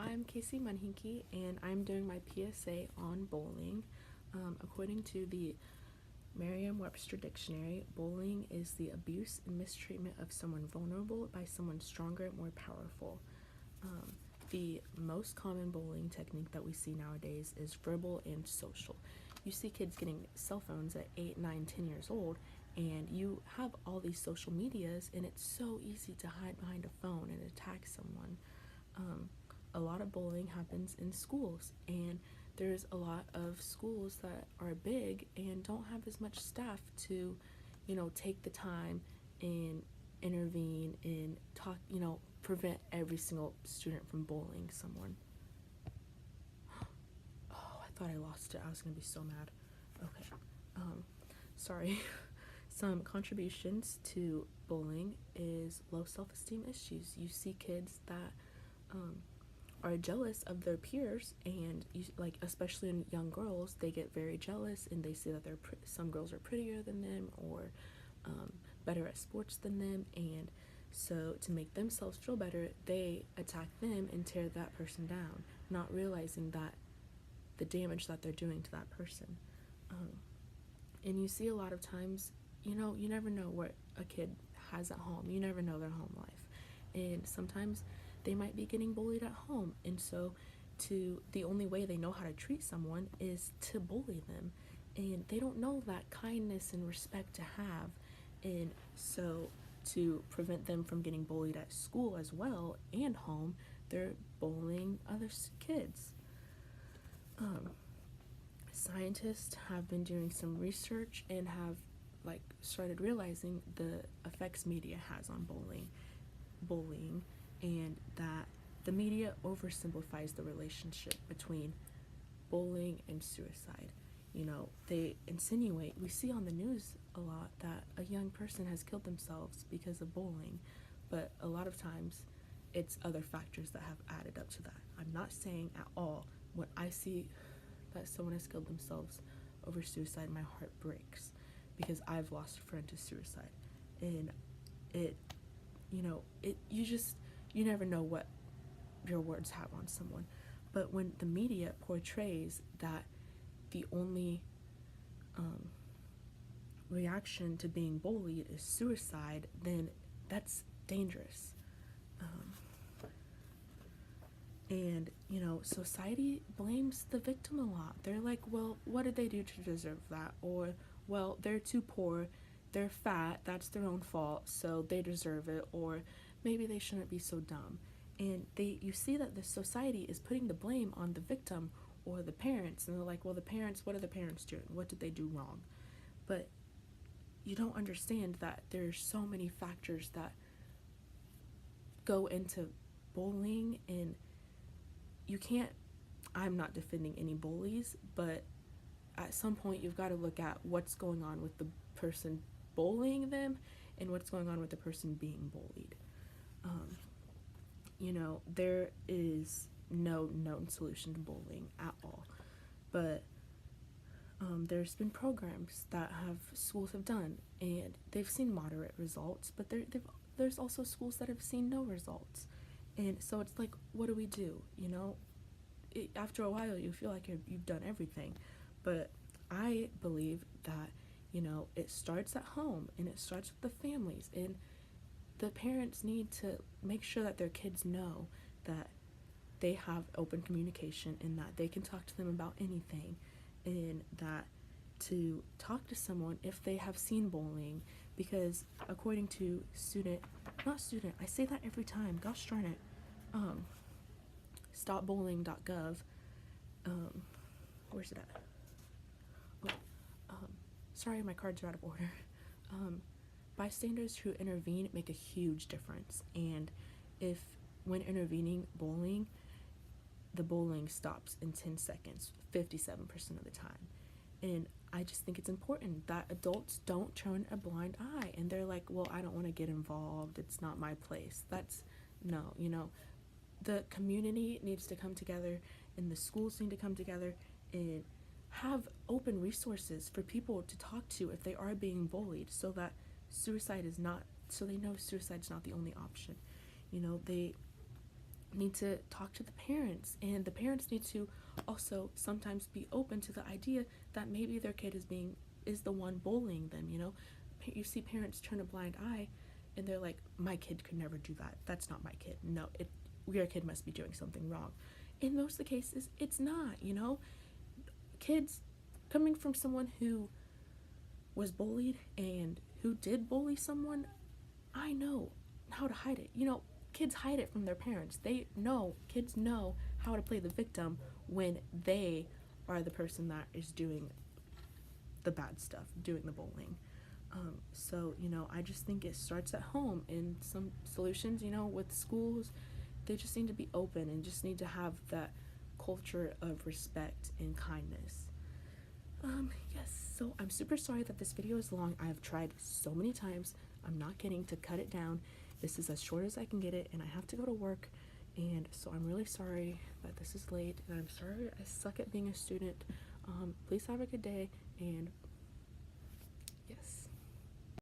I'm Casey Munhinke, and I'm doing my PSA on bullying. According to the Merriam-Webster Dictionary, bullying is the abuse and mistreatment of someone vulnerable by someone stronger, more powerful. Um, the most common bullying technique that we see nowadays is verbal and social. You see kids getting cell phones at 8, 9, 10 years old, and you have all these social medias, and it's so easy to hide behind a phone and attack someone. Um, a lot of bullying happens in schools, and there's a lot of schools that are big and don't have as much staff to, take the time and intervene and talk, prevent every single student from bullying someone. Oh, I thought I lost it. I was gonna be so mad. Okay. Um, Sorry. Some contributions to bullying is low self-esteem issues. You see kids that um, are jealous of their peers, and like, especially in young girls, they get very jealous and they see that some girls are prettier than them, or better at sports than them, and so to make themselves feel better, they attack them and tear that person down, not realizing that the damage that they're doing to that person. um, and you see a lot of times, you never know what a kid has at home. You never know their home life, and sometimes they might be getting bullied at home, and so the only way they know how to treat someone is to bully them, and they don't know that kindness and respect to have. And so to prevent them from getting bullied at school as well and home, they're bullying other kids. um, Scientists have been doing some research and have like started realizing the effects media has on bullying, and that the media oversimplifies the relationship between bullying and suicide. They insinuate, we see on the news a lot, that a young person has killed themselves because of bullying, but a lot of times it's other factors that have added up to that. I'm not saying at all, when I see that someone has killed themselves over suicide, my heart breaks, because I've lost a friend to suicide. And it, you never know what your words have on someone. But when the media portrays that the only reaction to being bullied is suicide, then that's dangerous. Um, and, society blames the victim a lot. They're like, well, what did they do to deserve that? Or, well, they're too poor, they're fat, that's their own fault, so they deserve it. Or maybe they shouldn't be so dumb. And you see that the society is putting the blame on the victim or the parents, and they're like, well, the parents, what are the parents doing? What did they do wrong? But you don't understand that there's so many factors that go into bullying, and you can't, I'm not defending any bullies, but at some point you've got to look at what's going on with the person bullying them and what's going on with the person being bullied. um, there is no known solution to bullying at all, but there's been programs that schools have done, and they've seen moderate results, but there's also schools that have seen no results. And so it's like, what do we do? After a while you feel like you've done everything. But I believe that, it starts at home, and it starts with the families, and the parents need to make sure that their kids know that they have open communication, and that they can talk to them about anything, and that to talk to someone if they have seen bullying. Because according to I say that every time, gosh darn it, um, stopbullying.gov, um, where's it at? Oh, sorry, my cards are out of order. Um, Bystanders who intervene make a huge difference, and if when intervening bullying, the bullying stops in 10 seconds, 57% of the time. And I just think it's important that adults don't turn a blind eye, and they're like, well, I don't want to get involved, it's not my place. That's no, the community needs to come together, and the schools need to come together and have open resources for people to talk to if they are being bullied, so that suicide is not so they know suicide's not the only option. They need to talk to the parents, and the parents need to also sometimes be open to the idea that maybe their kid is the one bullying them. You see parents turn a blind eye, and they're like, my kid could never do that, that's not my kid. No, your kid must be doing something wrong. In most of the cases, it's not. Kids coming from someone who was bullied and who did bully someone, I know how to hide it. Kids hide it from their parents. Kids know how to play the victim when they are the person that is doing the bad stuff, doing the bullying. So, I just think it starts at home, and some solutions, with schools, they just need to be open and just need to have that culture of respect and kindness. Yes, so I'm super sorry that this video is long. I've tried so many times. I'm not getting to cut it down. This is as short as I can get it, and I have to go to work. And so I'm really sorry that this is late, and I'm sorry I suck at being a student. Please have a good day, and yes.